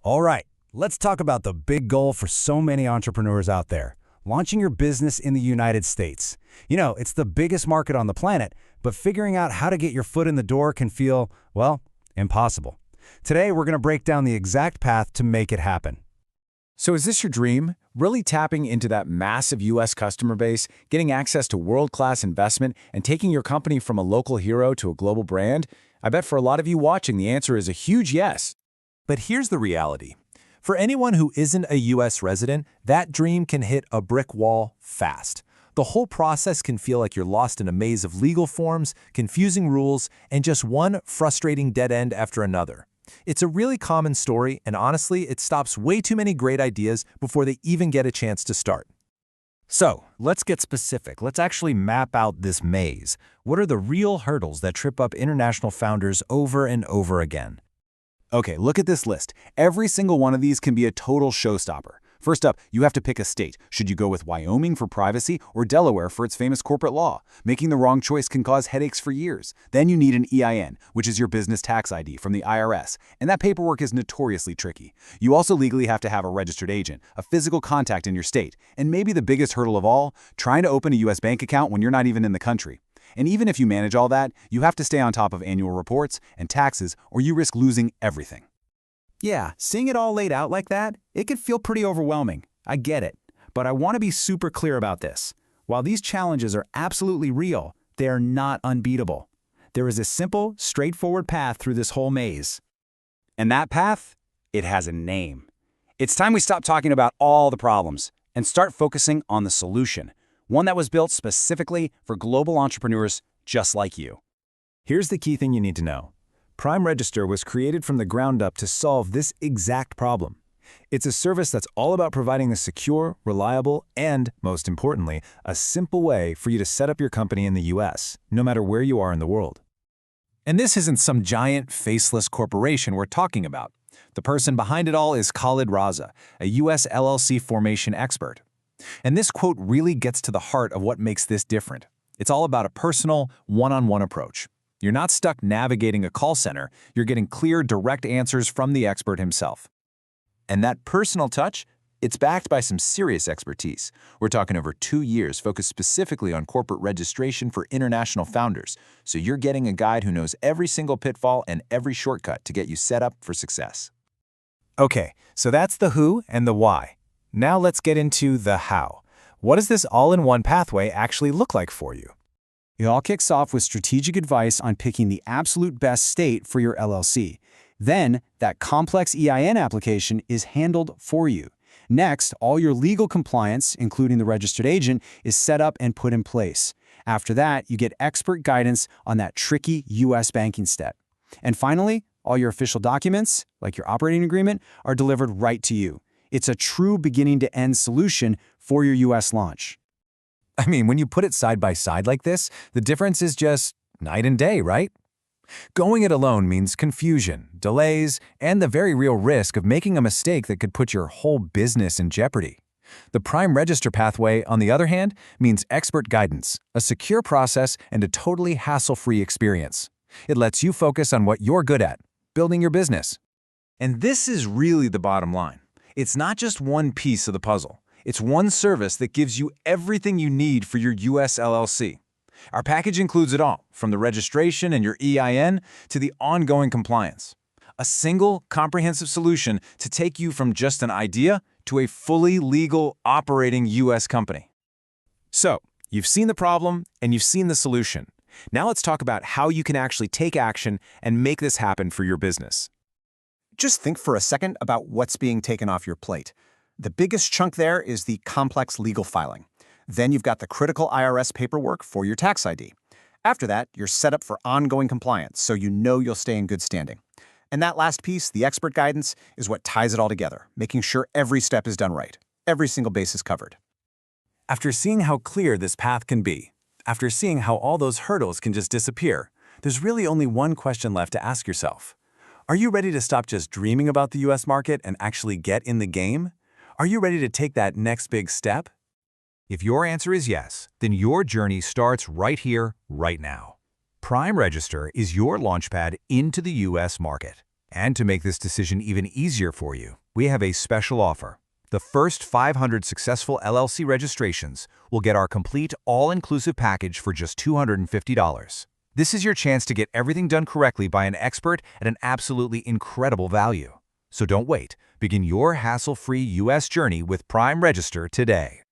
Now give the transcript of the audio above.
All right, let's talk about the big goal for so many entrepreneurs out there, launching your business in the United States. It's the biggest market on the planet, but figuring out how to get your foot in the door can feel, well, impossible. Today, we're going to break down the exact path to make it happen. So is this your dream? Really tapping into that massive U.S. customer base, getting access to world-class investment, and taking your company from a local hero to a global brand? I bet for a lot of you watching, the answer is a huge yes. But here's the reality. For anyone who isn't a U.S. resident, that dream can hit a brick wall fast. The whole process can feel like you're lost in a maze of legal forms, confusing rules, and just one frustrating dead end after another. It's a really common story, and honestly, it stops way too many great ideas before they even get a chance to start. So, let's get specific. Let's actually map out this maze. What are the real hurdles that trip up international founders over and over again? Okay, look at this list. Every single one of these can be a total showstopper. First up, you have to pick a state. Should you go with Wyoming for privacy or Delaware for its famous corporate law? Making the wrong choice can cause headaches for years. Then you need an EIN, which is your business tax ID from the IRS, and that paperwork is notoriously tricky. You also legally have to have a registered agent, a physical contact in your state, and maybe the biggest hurdle of all, trying to open a U.S. bank account when you're not even in the country. And even if you manage all that, you have to stay on top of annual reports and taxes, or you risk losing everything. Yeah, seeing it all laid out like that, it can feel pretty overwhelming. I get it. But I want to be super clear about this. While these challenges are absolutely real, they are not unbeatable. There is a simple, straightforward path through this whole maze. And that path, it has a name. It's time we stop talking about all the problems and start focusing on the solution, one that was built specifically for global entrepreneurs just like you. Here's the key thing you need to know. PrimeRegister was created from the ground up to solve this exact problem. It's a service that's all about providing a secure, reliable, and, most importantly, a simple way for you to set up your company in the U.S., no matter where you are in the world. And this isn't some giant, faceless corporation we're talking about. The person behind it all is Khalid Raza, a U.S. LLC formation expert. And this quote really gets to the heart of what makes this different. It's all about a personal, one-on-one approach. You're not stuck navigating a call center, you're getting clear, direct answers from the expert himself. And that personal touch, it's backed by some serious expertise. We're talking over 2 years focused specifically on corporate registration for international founders, so you're getting a guide who knows every single pitfall and every shortcut to get you set up for success. Okay, so that's the who and the why. Now let's get into the how. What does this all-in-one pathway actually look like for you? It all kicks off with strategic advice on picking the absolute best state for your LLC. Then, that complex EIN application is handled for you. Next, all your legal compliance, including the registered agent, is set up and put in place. After that, you get expert guidance on that tricky U.S. banking step. And finally, all your official documents, like your operating agreement, are delivered right to you. It's a true beginning-to-end solution for your U.S. launch. I mean, when you put it side by side like this, the difference is just night and day, right? Going it alone means confusion, delays, and the very real risk of making a mistake that could put your whole business in jeopardy. The PrimeRegister pathway, on the other hand, means expert guidance, a secure process, and a totally hassle-free experience. It lets you focus on what you're good at, building your business. And this is really the bottom line. It's not just one piece of the puzzle. It's one service that gives you everything you need for your U.S. LLC. Our package includes it all, from the registration and your EIN to the ongoing compliance. A single, comprehensive solution to take you from just an idea to a fully legal, operating U.S. company. So, you've seen the problem and you've seen the solution. Now let's talk about how you can actually take action and make this happen for your business. Just think for a second about what's being taken off your plate. The biggest chunk there is the complex legal filing. Then you've got the critical IRS paperwork for your tax ID. After that, you're set up for ongoing compliance, so you know you'll stay in good standing. And that last piece, the expert guidance, is what ties it all together, making sure every step is done right. Every single base is covered. After seeing how clear this path can be, after seeing how all those hurdles can just disappear, there's really only one question left to ask yourself. Are you ready to stop just dreaming about the U.S. market and actually get in the game? Are you ready to take that next big step? If your answer is yes, then your journey starts right here, right now. PrimeRegister is your launchpad into the U.S. market. And to make this decision even easier for you, we have a special offer. The first 500 successful LLC registrations will get our complete all-inclusive package for just $250. This is your chance to get everything done correctly by an expert at an absolutely incredible value. So don't wait. Begin your hassle-free U.S. journey with PrimeRegister today.